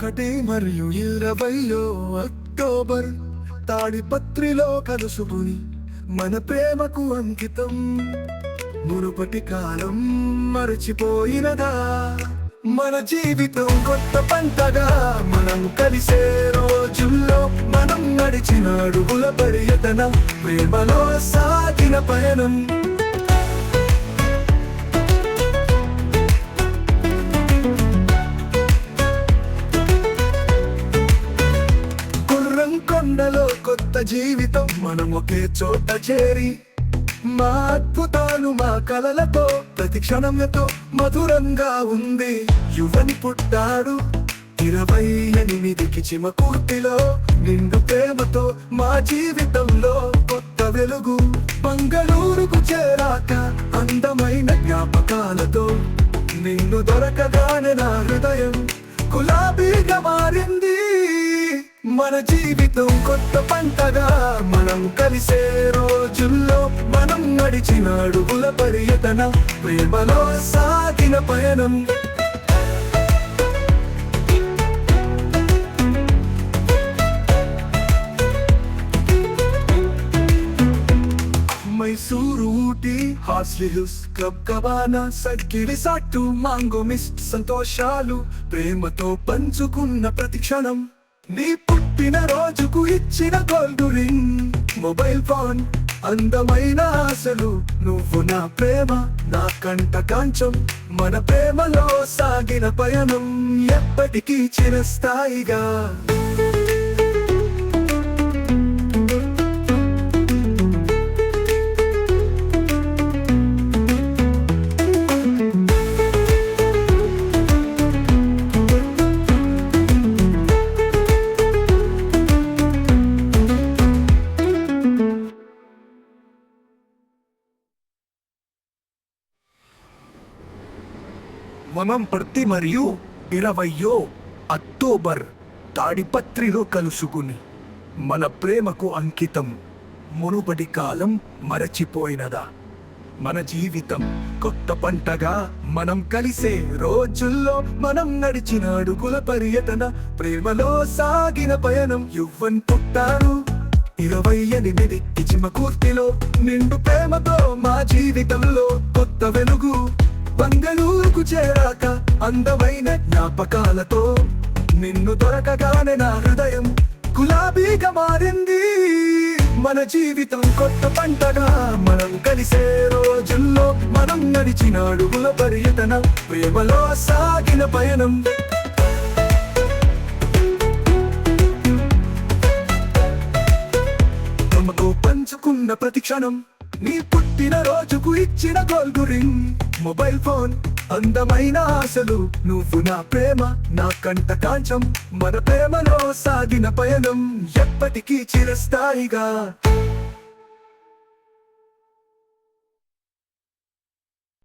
2020 October తాడిపత్రిలో కలుసుకుని మన ప్రేమకు అంకితం. మునుపటి కాలం మరచిపోయినదా, మన జీవితం కొత్త పంటగా మనం కలిసే రోజుల్లో మనం నడిచిన అడుగుల పర్యటన, ప్రేమలో సాగిన పయనం. కొండలో కొత్త జీవితం, మనం ఒకే చోట చేరి మా అద్భుతాలు మా కలలతో ప్రతి క్షణంతో మధురంగా ఉంది. యువని పుట్టాడు 28కి చిమకూర్తిలో, నిండు ప్రేమతో మా జీవితంలో కొత్త వెలుగు. మంగళూరుకు చేరాక అందమైన జ్ఞాపకాలతో నిన్ను దొరకగానే నా హృదయం గులాబీగా మారింది. మన జీవితం కొత్త పంటగా మనం కలిసే రోజుల్లో మనం నడిచిన అడుగుల పర్యటన, ప్రేమలో సాగిన పయనం. Mysuru, Ooty, Horsley hills, club cabana, సడ్కిలి సాటు, మాంగో మిస్ట్ సంతోషాలు ప్రేమతో పంచుకున్న ప్రతి క్షణం. నీ పుట్టిన రోజుకు ఇచ్చిన గోల్డ్ రింగ్, మొబైల్ ఫోన్, అందమైన ఆశలు, నువ్వు నా ప్రేమ నా కంట కాంచం. మన ప్రేమలో సాగిన పయనం ఎప్పటికీ చిరస్థాయిగా. మనం 20 అక్టోబర్ తాడిపత్రిలో కలుసుకుని మన ప్రేమకు అంకితం. మునుపటి కాలం మరచిపోయినదా, మన జీవితం కొత్త పంటగా మనం కలిసే రోజుల్లో మనం నడిచిన అడుగుల పర్యటన, ప్రేమలో సాగిన పయనం. యువన్ పుట్టారు 28కి చిమకూర్తిలో, నిండు ప్రేమతో మా జీవితంలో కొత్త వెలుగు. మంగళూరుకు చేరాక అందమైన జ్ఞాపకాలతో నిన్ను దొరకగానే నా హృదయం గులాబీగా మారింది. మన జీవితం కొత్త పంటగా మనం కలిసే రోజుల్లో మనం నడిచిన అడుగుల పర్యటన, ప్రేమలో సాగిన పయనం. ప్రేమతో పంచుకున్న ప్రతి క్షణం, నీ పుట్టిన రోజుకు ఇచ్చిన గోల్డ్ రింగ్, మొబైల్ ఫోన్, అందమైన ఆశలు, నువ్వు నా ప్రేమ నా కంట కాంచం. మన ప్రేమలో సాగిన పయనం ఎప్పటికీ చిరస్థాయిగా.